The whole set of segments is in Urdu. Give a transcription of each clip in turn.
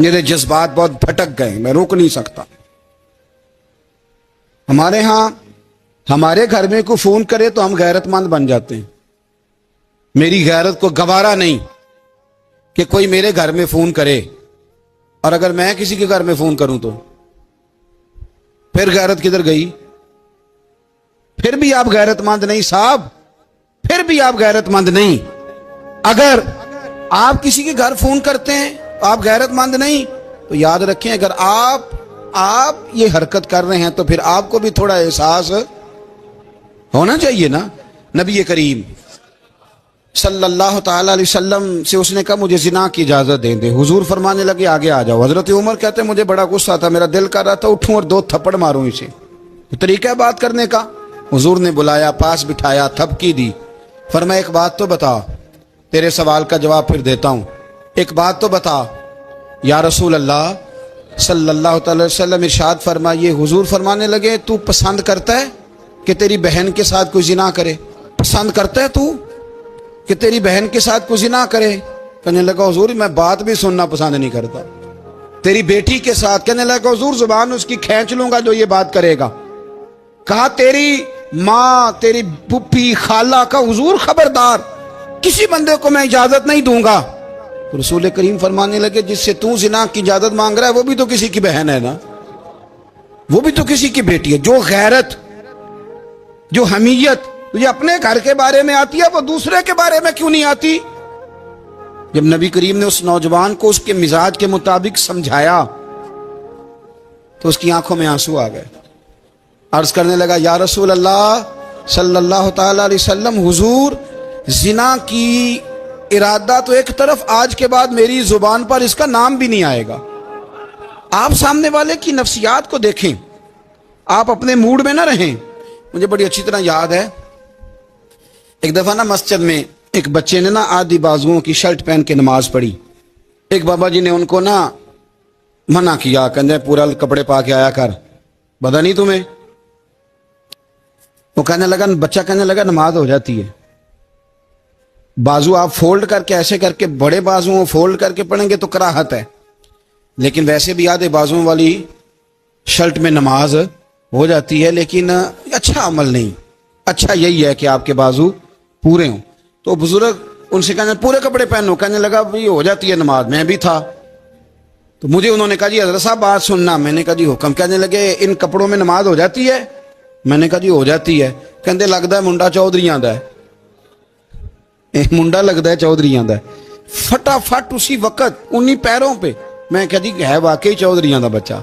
میرے جذبات بہت بھٹک گئے، میں روک نہیں سکتا۔ ہمارے ہاں ہمارے گھر میں کوئی فون کرے تو ہم غیرت مند بن جاتے ہیں۔ میری غیرت کو گوارا نہیں کہ کوئی میرے گھر میں فون کرے، اور اگر میں کسی کے گھر میں فون کروں تو پھر غیرت کدھر گئی؟ پھر بھی آپ غیرت مند نہیں صاحب، پھر بھی آپ غیرت مند نہیں۔ اگر آپ کسی کے گھر فون کرتے ہیں تو آپ غیرت مند نہیں، تو یاد رکھیں اگر آپ یہ حرکت کر رہے ہیں تو پھر آپ کو بھی تھوڑا احساس ہونا چاہیے نا۔ نبی کریم صلی اللہ تعالی علیہ وسلم سے اس نے کہا مجھے زنا کی اجازت دیں دے، حضور فرمانے لگے آگے آ جاؤ۔ حضرت عمر کہتے ہیں مجھے بڑا غصہ تھا، میرا دل کر رہا تھا اٹھوں اور 2 تھپڑ ماروں اسے۔ طریقہ ہے بات کرنے کا۔ حضور نے بلایا، پاس بٹھایا، تھپکی دی، فرمایا ایک بات تو بتا، تیرے سوال کا جواب پھر دیتا ہوں، ایک بات تو بتا۔ یا رسول اللہ صلی اللہ تعالی وسلم ارشاد فرمائیے۔ حضور فرمانے لگے تو پسند کرتا ہے کہ تیری بہن کے ساتھ کوئی زنا کرے؟ پسند کرتا ہے تو کہ تیری بہن کے ساتھ کوئی زنا کرے؟ کہنے لگا حضور میں بات بھی سننا پسند نہیں کرتا۔ تیری بیٹی کے ساتھ؟ کہنے لگا حضور زبان اس کی کھینچ لوں گا جو یہ بات کرے گا۔ کہا تیری ماں، تیری پھپھی، خالہ کا؟ حضور خبردار، کسی بندے کو میں اجازت نہیں دوں گا۔ رسول کریم فرمانے لگے جس سے تو زنا کی اجازت مانگ رہا ہے وہ بھی تو کسی کی بہن ہے نا، وہ بھی تو کسی کی بیٹی ہے۔ جو غیرت، جو حمیت تجھے اپنے گھر کے بارے میں آتی ہے وہ دوسرے کے بارے میں کیوں نہیں آتی؟ جب نبی کریم نے اس نوجوان کو اس کے مزاج کے مطابق سمجھایا تو اس کی آنکھوں میں آنسو آ گئے۔ عرض کرنے لگا یا رسول اللہ صلی اللہ تعالی علیہ وسلم، حضور زنا کی ارادہ تو ایک طرف، آج کے بعد میری زبان پر اس کا نام بھی نہیں آئے گا۔ آپ سامنے والے کی نفسیات کو دیکھیں، آپ اپنے موڈ میں نہ رہیں۔ مجھے بڑی اچھی طرح یاد ہے ایک دفعہ نا مسجد میں ایک بچے نے نا آدھی بازوؤں کی شرٹ پہن کے نماز پڑھی۔ ایک بابا جی نے ان کو نا منع کیا، کہنے پورا کپڑے پا کے آیا کر، پتہ نہیں تمہیں؟ وہ کہنے لگا، بچہ کہنے لگا نماز ہو جاتی ہے، بازو آپ فولڈ کر کے ایسے کر کے، بڑے بازو فولڈ کر کے پڑھیں گے تو کراہت ہے، لیکن ویسے بھی آدھے بازوؤں والی شرٹ میں نماز ہو جاتی ہے، لیکن اچھا عمل نہیں۔ اچھا یہی ہے کہ آپ کے بازو پورے ہوں۔ تو بزرگ ان سے کہنے پورے کپڑے پہنو، کہنے لگا بھائی ہو جاتی ہے نماز، میں بھی تھا۔ تو مجھے انہوں نے کہا جی حضرت صاحب بات سننا۔ میں نے کہا جی حکم۔ کہنے لگے ان کپڑوں میں نماز ہو جاتی ہے؟ میں نے کہا جی ہو جاتی ہے۔ کہندے لگتا ہے منڈا چودھری آندا ہے، منڈا لگتا ہے چودھری آندا ہے۔ فٹافٹ اسی وقت انہی پیروں پہ میں کہا جی ہے واقعی چودھری آندا بچہ،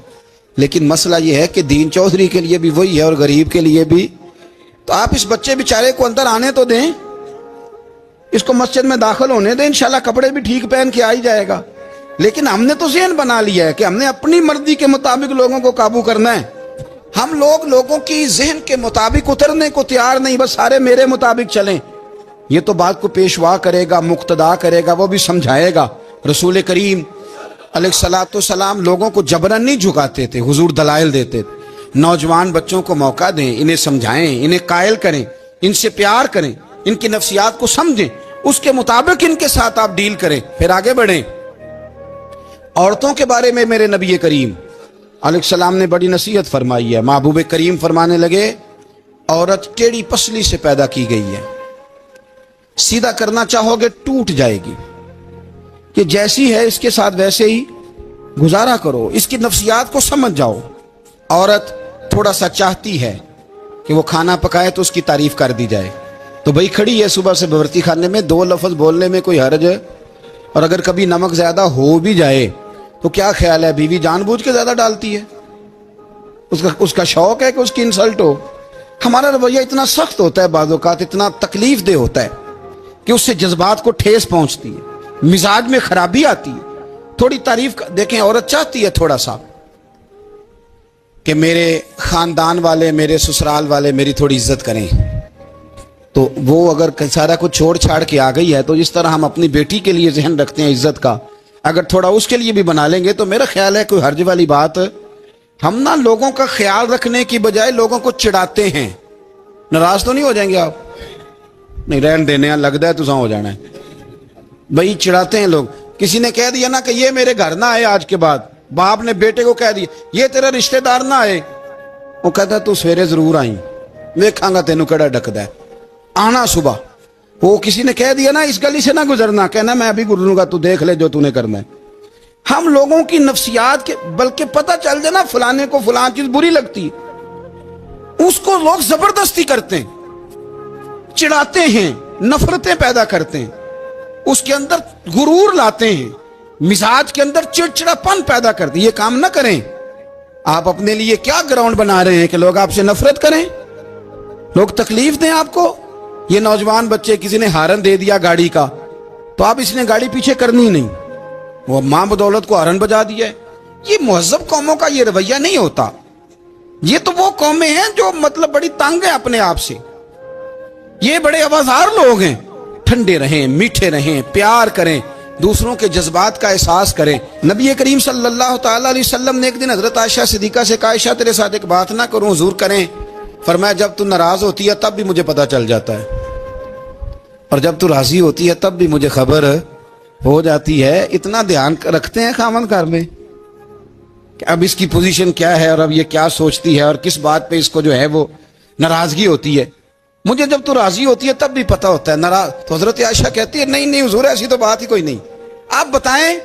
لیکن مسئلہ یہ ہے کہ دین چودھری کے لیے بھی وہی ہے اور غریب کے لیے بھی۔ تو آپ اس بچے بیچارے کو اندر آنے تو دیں، اس کو مسجد میں داخل ہونے دیں، انشاءاللہ کپڑے بھی ٹھیک پہن کے آ ہی جائے گا۔ لیکن ہم نے تو ذہن بنا لیا ہے کہ ہم نے اپنی مرضی کے مطابق لوگوں کو قابو کرنا ہے۔ ہم لوگوں کی ذہن کے مطابق اترنے کو تیار نہیں، بس سارے میرے مطابق چلیں۔ یہ تو بات کو پیشوا کرے گا، مقتدا کرے گا، وہ بھی سمجھائے گا۔ رسول کریم علیہ الصلوۃ والسلام لوگوں کو جبرن نہیں جھکاتے تھے، حضور دلائل دیتے تھے۔ نوجوان بچوں کو موقع دیں، انہیں سمجھائیں، انہیں قائل کریں، ان سے پیار کریں، ان کی نفسیات کو سمجھیں، اس کے مطابق ان کے ساتھ آپ ڈیل کریں، پھر آگے بڑھیں۔ عورتوں کے بارے میں میرے نبی کریم علیہ السلام نے بڑی نصیحت فرمائی ہے۔ محبوب کریم فرمانے لگے عورت ٹیڑھی پسلی سے پیدا کی گئی ہے، سیدھا کرنا چاہو گے ٹوٹ جائے گی، کہ جیسی ہے اس کے ساتھ ویسے ہی گزارا کرو، اس کی نفسیات کو سمجھ جاؤ۔ عورت تھوڑا سا چاہتی ہے کہ وہ کھانا پکائے تو اس کی تعریف کر دی جائے، تو بھئی کھڑی ہے صبح سے بورتی خانے میں، 2 لفظ بولنے میں کوئی حرج ہے؟ اور اگر کبھی نمک زیادہ ہو بھی جائے تو کیا خیال ہے بیوی جان بوجھ کے زیادہ ڈالتی ہے؟ اس کا شوق ہے کہ اس کی انسلٹ ہو؟ ہمارا رویہ اتنا سخت ہوتا ہے، بعض اوقات اتنا تکلیف دہ ہوتا ہے کہ اس سے جذبات کو ٹھیس پہنچتی ہے، مزاج میں خرابی آتی ہے۔ تھوڑی تعریف دیکھیں، عورت چاہتی ہے تھوڑا سا کہ میرے خاندان والے، میرے سسرال والے میری تھوڑی عزت کریں، تو وہ اگر سارا کچھ چھوڑ چھاڑ کے آ گئی ہے تو جس طرح ہم اپنی بیٹی کے لیے ذہن رکھتے ہیں عزت کا، اگر تھوڑا اس کے لیے بھی بنا لیں گے تو میرا خیال ہے کوئی حرج والی بات۔ ہم نا لوگوں کا خیال رکھنے کی بجائے لوگوں کو چڑھاتے ہیں۔ ناراض تو نہیں ہو جائیں گے آپ؟ نہیں رہن دینے ہیں، لگتا ہے تو ہو جانا ہے بھائی، چڑھاتے ہیں لوگ۔ کسی نے کہہ دیا نا کہ یہ میرے گھر نہ آئے آج کے بعد، باپ نے بیٹے کو کہہ دیا یہ تیرا رشتہ دار نہ آئے، وہ کہتا تو سویرے ضرور آئی، ویکھاں گا تینوں کیڑا ڈکدا ہے، آنا صبح۔ وہ کسی نے کہہ دیا نا اس گلی سے نہ گزرنا، کہنا میں ابھی گزروں گا، تو دیکھ لے جو تو نے کرنا ہے۔ ہم لوگوں کی نفسیات کے بلکہ پتہ چل جائے نا فلانے کو فلان چیز بری لگتی ہے، اس کو لوگ زبردستی کرتے ہیں، چڑھاتے ہیں، نفرتیں پیدا کرتے ہیں، اس کے اندر غرور لاتے ہیں، مزاج کے اندر چڑچڑاپن پیدا کرتے ہیں۔ یہ کام نہ کریں۔ آپ اپنے لیے کیا گراؤنڈ بنا رہے ہیں کہ لوگ آپ سے نفرت کریں، لوگ تکلیف دیں آپ کو؟ یہ نوجوان بچے کسی نے ہارن دے دیا گاڑی کا، تو آپ اس نے گاڑی پیچھے کرنی نہیں، وہ ماں بدولت کو ہارن بجا دیا ہے۔ یہ مہذب قوموں کا یہ رویہ نہیں ہوتا۔ یہ تو وہ قومیں ہیں جو مطلب بڑی تنگ ہیں اپنے آپ سے، یہ بڑے آوازار لوگ ہیں۔ ٹھنڈے رہیں، میٹھے رہیں، پیار کریں، دوسروں کے جذبات کا احساس کریں۔ نبی کریم صلی اللہ تعالی علیہ وسلم نے ایک دن حضرت عائشہ صدیقہ سے کہا عائشہ تیرے ساتھ ایک بات نہ کروں، حضور کریں؟ فرمایا جب تو ناراض ہوتی ہے تب بھی مجھے پتہ چل جاتا ہے، اور جب تو راضی ہوتی ہے تب بھی مجھے خبر ہو جاتی ہے۔ اتنا دھیان رکھتے ہیں خاوند گھر میں کہ اب اس کی پوزیشن کیا ہے اور اب یہ کیا سوچتی ہے اور کس بات پہ اس کو جو ہے وہ ناراضگی ہوتی ہے۔ مجھے جب تو راضی ہوتی ہے تب بھی پتہ ہوتا ہے ناراض۔ تو حضرت عائشہ کہتی ہے نہیں نہیں حضور ایسی تو بات ہی کوئی نہیں، آپ بتائیں۔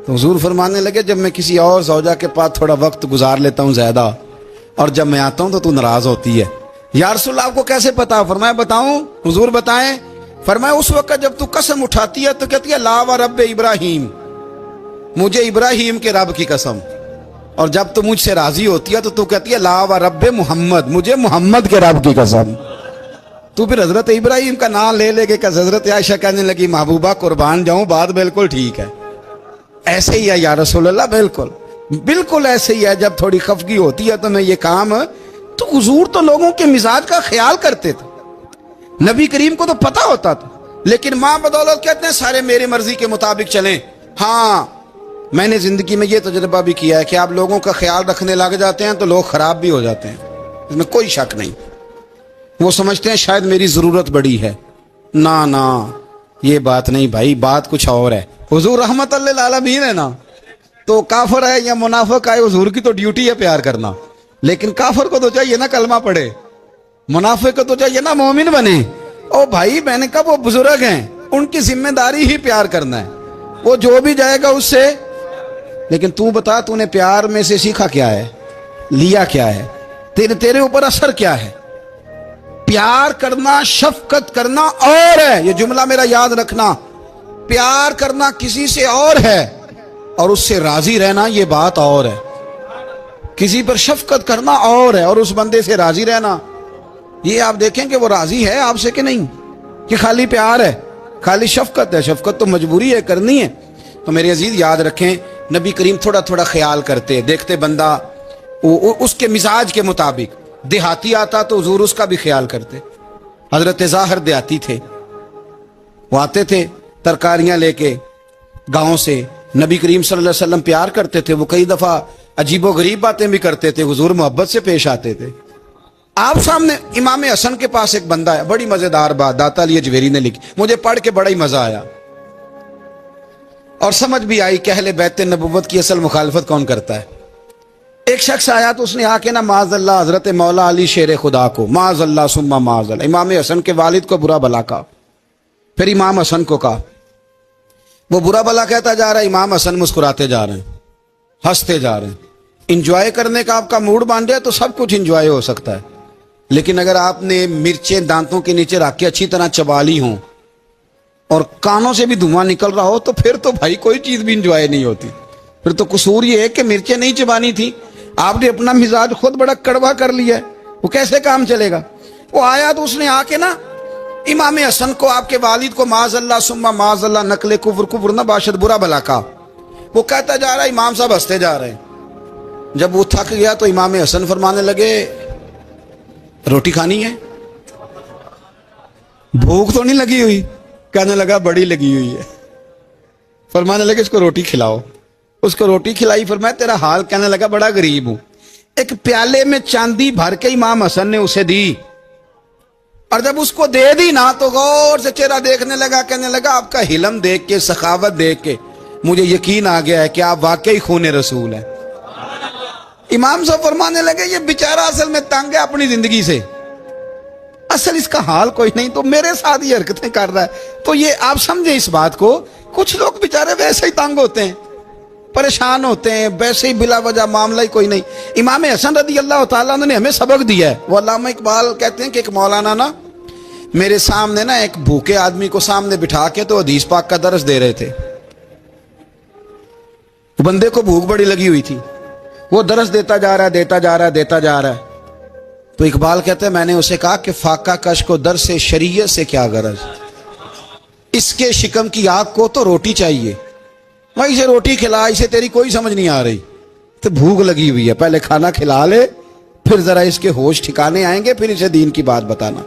تو حضور فرمانے لگے جب میں کسی اور زوجہ کے پاس تھوڑا وقت گزار لیتا ہوں زیادہ، اور جب میں آتا ہوں تو ناراض ہوتی ہے۔ یا رسول اللہ آپ کو کیسے پتا؟ فرمایا بتاؤں؟ حضور بتائیں۔ فرمایا اس وقت جب تو قسم اٹھاتی ہے تو کہتی ہے لا و رب ابراہیم، مجھے ابراہیم کے رب کی قسم، اور جب تو مجھ سے راضی ہوتی ہے تو کہتی ہے لا و رب محمد، مجھے محمد کے رب کی قسم۔ تو پھر حضرت ابراہیم کا نام لے لے کے کہ حضرت عائشہ کہنے لگی محبوبہ قربان جاؤں، بات بالکل ٹھیک ہے، ایسے ہی ہے یا رسول اللہ، بالکل بالکل ایسے ہی ہے۔ جب تھوڑی خفگی ہوتی ہے تو میں یہ کام، تو حضور تو لوگوں کے مزاج کا خیال کرتے تھے، نبی کریم کو تو پتہ ہوتا تھا، لیکن ماں بدولت کہتے ہیں سارے میرے مرضی کے مطابق چلیں۔ ہاں میں نے زندگی میں یہ تجربہ بھی کیا ہے کہ آپ لوگوں کا خیال رکھنے لگ جاتے ہیں تو لوگ خراب بھی ہو جاتے ہیں، اس میں کوئی شک نہیں۔ وہ سمجھتے ہیں شاید میری ضرورت بڑی ہے، نہ یہ بات نہیں بھائی، بات کچھ اور ہے۔ حضور رحمت للعالمین ہے نا، تو کافر ہے یا منافق ہے، حضور کی تو ڈیوٹی ہے پیار کرنا، لیکن کافر کو تو چاہیے نا کلمہ پڑھے، منافق کو تو چاہیے نا مومن بنے۔ او بھائی میں نے کہا وہ بزرگ ہیں، ان کی ذمہ داری ہی پیار کرنا ہے، وہ جو بھی جائے گا اس سے۔ لیکن تو بتا تو نے پیار میں سے سیکھا کیا ہے، لیا کیا ہے، تیرے اوپر اثر کیا ہے؟ پیار کرنا، شفقت کرنا اور ہے، یہ جملہ میرا یاد رکھنا، پیار کرنا کسی سے اور ہے اور اس سے راضی رہنا یہ بات اور ہے۔ کسی پر شفقت کرنا اور ہے اور اس بندے سے راضی رہنا، یہ آپ دیکھیں کہ وہ راضی ہے آپ سے کہ نہیں، کہ خالی پیار ہے، خالی شفقت ہے۔ شفقت تو مجبوری ہے کرنی ہے۔ تو میرے عزیز یاد رکھیں نبی کریم تھوڑا تھوڑا خیال کرتے، دیکھتے بندہ اس کے مزاج کے مطابق، دیہاتی آتا تو حضور اس کا بھی خیال کرتے۔ حضرت ظاہر دیہاتی تھے، وہ آتے تھے ترکاریاں لے کے گاؤں سے، نبی کریم صلی اللہ علیہ وسلم پیار کرتے تھے، وہ کئی دفعہ عجیب و غریب باتیں بھی کرتے تھے، حضور محبت سے پیش آتے تھے۔ آپ سامنے امام حسن کے پاس ایک بندہ ہے، بڑی مزیدار بات داتا علی اجویری نے لکھی، مجھے پڑھ کے بڑا ہی مزہ آیا اور سمجھ بھی آئی کہ اہل بیت نبوت کی اصل مخالفت کون کرتا ہے۔ ایک شخص آیا تو اس نے آ کے نا معاذ اللہ حضرت مولا علی شیر خدا کو، معاذ اللہ ثم معاذ اللہ، امام حسن کے والد کو برا بھلا کہا، پھر امام حسن کو کہا، وہ برا بھلا کہتا جا رہا ہے، امام حسن مسکراتے جا رہے ہیں، ہنستے جا رہے ہیں۔ انجوائے کرنے کا آپ کا موڈ بن جائے تو سب کچھ انجوائے ہو سکتا ہے، لیکن اگر آپ نے مرچیں دانتوں کے نیچے رکھ کے اچھی طرح چبا لی ہوں اور کانوں سے بھی دھواں نکل رہا ہو تو پھر تو بھائی کوئی چیز بھی انجوائے نہیں ہوتی، پھر تو قصور یہ ہے کہ مرچیں نہیں چبانی تھی، آپ نے اپنا مزاج خود بڑا کڑوا کر لیا ہے، وہ کیسے کام چلے گا؟ وہ آیا تو اس نے آ کے نا امام حسن کو، آپ کے والد کو معاذ اللہ ثم معاذ اللہ نقل کفر نہ باشد برا بھلا کہا۔ وہ کہتا جا رہا ہے، امام صاحب ہنستے جا رہے ہیں۔ جب وہ تھک گیا تو امام حسن فرمانے لگے روٹی کھانی ہے؟ بھوک تو نہیں لگی ہوئی؟ کہنے لگا بڑی لگی ہوئی ہے۔ فرمانے لگے اس کو روٹی کھلاؤ، اس کو روٹی کھلائی، فرمایا تیرا حال؟ کہنے لگا بڑا غریب ہوں۔ ایک پیالے میں چاندی بھر کے امام حسن نے اسے دی، اور جب اس کو دے دی نا تو غور سے چہرہ دیکھنے لگا، کہنے لگا آپ کا حلم دیکھ کے، سخاوت دیکھ کے مجھے یقین آ گیا ہے کہ آپ واقعی خون رسول ہیں۔ امام صاحب فرمانے لگے یہ بیچارہ اصل میں تنگ ہے اپنی زندگی سے، اصل اس کا حال کوئی نہیں، تو میرے ساتھ یہ حرکتیں کر رہا ہے۔ تو یہ آپ سمجھیں اس بات کو، کچھ لوگ بیچارے ویسے ہی تنگ ہوتے ہیں، پریشان ہوتے ہیں، ویسے ہی بلا وجہ معاملہ ہی کوئی نہیں۔ امام حسن رضی اللہ تعالیٰ عنہ نے ہمیں سبق دیا ہے۔ وہ علامہ اقبال کہتے ہیں کہ ایک مولانا نا میرے سامنے نا ایک بھوکے آدمی کو سامنے بٹھا کے تو حدیث پاک کا درس دے رہے تھے۔ بندے کو بھوک بڑی لگی ہوئی تھی، وہ درس دیتا جا رہا ہے۔ تو اقبال کہتے ہیں میں نے اسے کہا کہ فاقہ کش کو درس شریعت سے کیا غرض، اس کے شکم کی آگ کو تو روٹی چاہیے، میں اسے روٹی کھلا، اسے تیری کوئی سمجھ نہیں آ رہی، تو بھوک لگی ہوئی ہے، پہلے کھانا کھلا لے، پھر ذرا اس کے ہوش ٹھکانے آئیں گے، پھر اسے دین کی بات بتانا۔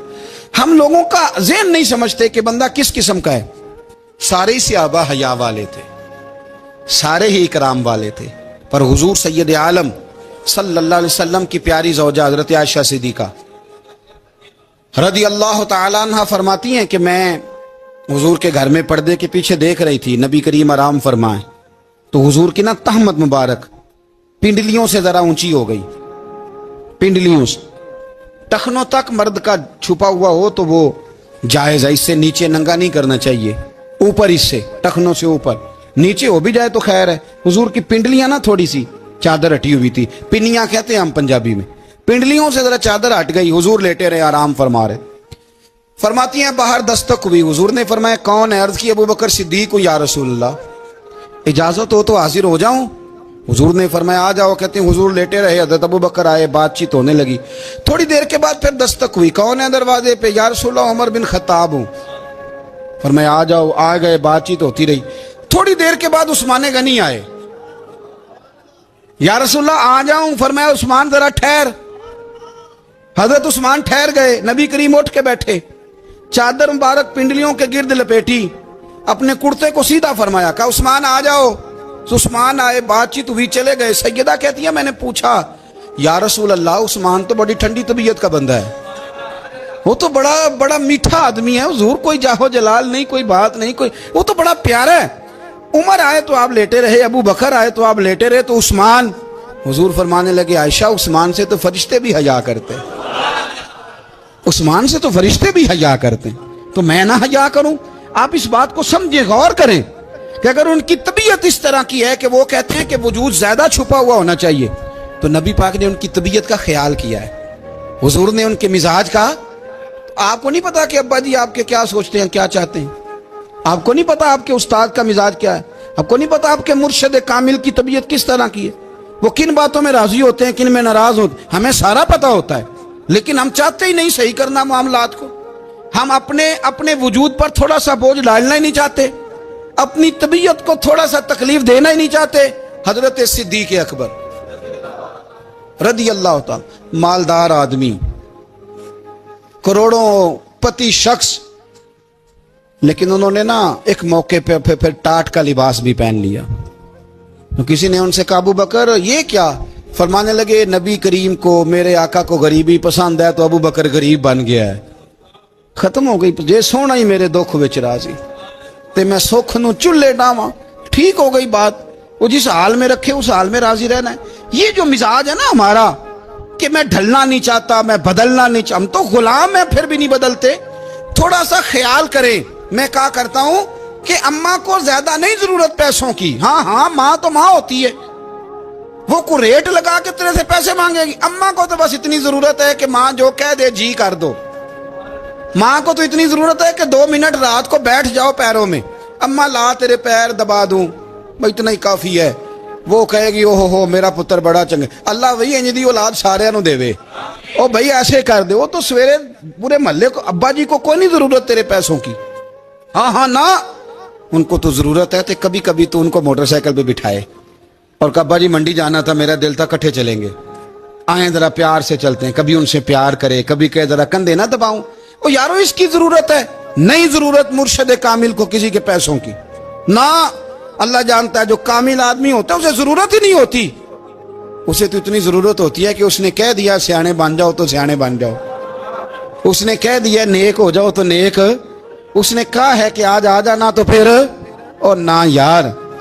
ہم لوگوں کا ذہن نہیں سمجھتے کہ بندہ کس قسم کا ہے۔ سارے ہی صحابہ حیا والے تھے، سارے ہی اکرام والے تھے، پر حضور سید عالم صلی اللہ علیہ وسلم کی پیاری زوجہ حضرت عائشہ صدیقہ رضی اللہ تعالیٰ عنہ فرماتی ہیں کہ میں حضور کے گھر میں پردے کے پیچھے دیکھ رہی تھی، نبی کریم آرام فرمائیں، تو حضور کی نا تہمت مبارک پنڈلیوں سے ذرا اونچی ہو گئی، پنڈلیوں سے ٹخنوں تک مرد کا چھپا ہوا ہو تو وہ جائز ہے، اس سے نیچے ننگا نہیں کرنا چاہیے، اوپر اس سے ٹخنوں سے اوپر، نیچے ہو بھی جائے تو خیر ہے۔ حضور کی پنڈلیاں نا تھوڑی سی چادر ہٹی ہوئی تھی، پنیاں کہتے ہیں ہم پنجابی میں، پنڈلیوں سے ذرا چادر ہٹ گئی، حضور لیٹے رہے آرام فرما رہے۔ فرماتی ہیں باہر دستک ہوئی، حضور نے فرمایا کون ہے؟ عرض کی ابو بکر صدیق ہوں یا رسول اللہ، اجازت ہو تو حاضر ہو جاؤں؟ حضور نے فرمایا آ جاؤ۔ کہتے ہیں حضور لیٹے رہے، حضرت ابو بکر آئے، بات چیت ہونے لگی، تھوڑی دیر کے بعد پھر دستک ہوئی، کون ہے دروازے پہ؟ یا رسول اللہ عمر بن خطاب ہوں۔ فرمایا آ جاؤ، آ گئے، بات چیت ہوتی رہی، تھوڑی دیر کے بعد عثمان غنی آئے، یا رسول اللہ آ جاؤں؟ فرمایا عثمان ذرا ٹھہر۔ حضرت عثمان ٹھہر گئے، نبی کریم اٹھ کے بیٹھے، چادر مبارک پنڈلیوں کے گرد لپیٹی، اپنے کرتے کو سیدھا فرمایا، کہا عثمان آ جاؤ۔ تو عثمان آئے، بات چیت ہوئی، چلے گئے۔ سیدہ کہتی ہے میں نے پوچھا یا رسول اللہ عثمان تو بڑی ٹھنڈی طبیعت کا بندہ ہے، وہ تو بڑا میٹھا آدمی ہے حضور، کوئی جاہو جلال نہیں، کوئی بات نہیں، کوئی، وہ تو بڑا پیارا ہے۔ عمر آئے تو آپ لیٹے رہے، ابو بکر آئے تو آپ لیٹے رہے، تو عثمان؟ حضور فرمانے لگے عائشہ عثمان سے تو فرشتے بھی حیا کرتے، عثمان سے تو فرشتے بھی حیا کرتے، تو میں نہ حیا کروں؟ آپ اس بات کو سمجھیں، غور کریں کہ اگر ان کی طبیعت اس طرح کی ہے کہ وہ کہتے ہیں کہ وجود زیادہ چھپا ہوا ہونا چاہیے، تو نبی پاک نے ان کی طبیعت کا خیال کیا ہے، حضور نے ان کے مزاج کا۔ آپ کو نہیں پتا کہ ابا جی آپ کے کیا سوچتے ہیں، کیا چاہتے ہیں؟ آپ کو نہیں پتا آپ کے استاد کا مزاج کیا ہے؟ آپ کو نہیں پتا آپ کے مرشد کامل کی طبیعت کس طرح کی ہے؟ وہ کن باتوں میں راضی ہوتے ہیں، کن میں ناراض ہوتے ہیں، ہمیں سارا پتا ہوتا ہے، لیکن ہم چاہتے ہی نہیں صحیح کرنا معاملات کو۔ ہم اپنے وجود پر تھوڑا سا بوجھ ڈالنا ہی نہیں چاہتے، اپنی طبیعت کو تھوڑا سا تکلیف دینا ہی نہیں چاہتے۔ حضرت صدیق اکبر رضی اللہ تعالی، مالدار آدمی، کروڑوں پتی شخص، لیکن انہوں نے نا ایک موقع پہ پھر ٹاٹ کا لباس بھی پہن لیا۔ تو کسی نے ان سے کہا ابو بکر یہ کیا؟ فرمانے لگے نبی کریم کو، میرے آقا کو غریبی پسند ہے، تو ابو بکر غریب بن گیا ہے، ختم ہو گئی، جے سونا ہی میرے دکھ وچ راضی تے میں سکھ نو چولے ڈاواں، ٹھیک ہو گئی بات، وہ جس حال میں رکھے اس حال میں راضی رہنا ہے۔ یہ جو مزاج ہے نا ہمارا کہ میں ڈھلنا نہیں چاہتا، میں بدلنا نہیں چاہتا، ہم تو غلام ہیں پھر بھی نہیں بدلتے۔ تھوڑا سا خیال کریں، میں کہا کرتا ہوں کہ اماں کو زیادہ نہیں ضرورت پیسوں کی، ہاں ماں تو ماں ہوتی ہے، وہ کو ریٹ لگا کے تیرے سے پیسے مانگے گی۔ اماں کو تو بس اتنی ضرورت ہے کہ ماں جو کہہ دے جی کر دو۔ ماں کو تو اتنی ضرورت ہے کہ 2 منٹ رات کو بیٹھ جاؤ پیروں میں، اماں لا تیرے پیر دبا دوں، اتنا ہی کافی ہے۔ وہ کہے گی اوہو میرا پتر بڑا چنگا، اللہ وہی انج دی اولاد سارے نو دے وے، او بھائی ایسے کر دے۔ وہ تو سویرے پورے محلے کو، ابا جی کو کوئی نہیں ضرورت تیرے پیسوں کی، ہاں نا، ان کو تو ضرورت ہے۔ تو کبھی کبھی تو ان کو موٹر سائیکل پہ بٹھائے اور ابا جی منڈی جانا تھا، میرا دل تھا کٹھے چلیں گے، آئیں ذرا پیار سے چلتے ہیں، کبھی ان سے پیار کرے، کبھی کہے ذرا کندھے نہ دباؤں، او یارو اس کی ضرورت ہے، نہیں ضرورت مرشد کامل کو کسی کے پیسوں کی، نہ، اللہ جانتا ہے جو کامل آدمی ہوتا ہے اسے ضرورت ہی نہیں ہوتی، اسے تو اتنی ضرورت ہوتی ہے کہ اس نے کہہ دیا سیانے بن جاؤ تو سیانے بن جاؤ، اس نے کہہ دیا نیک ہو جاؤ تو نیک، اس نے کہا ہے کہ آج آ جانا تو پھر، اور نہ یار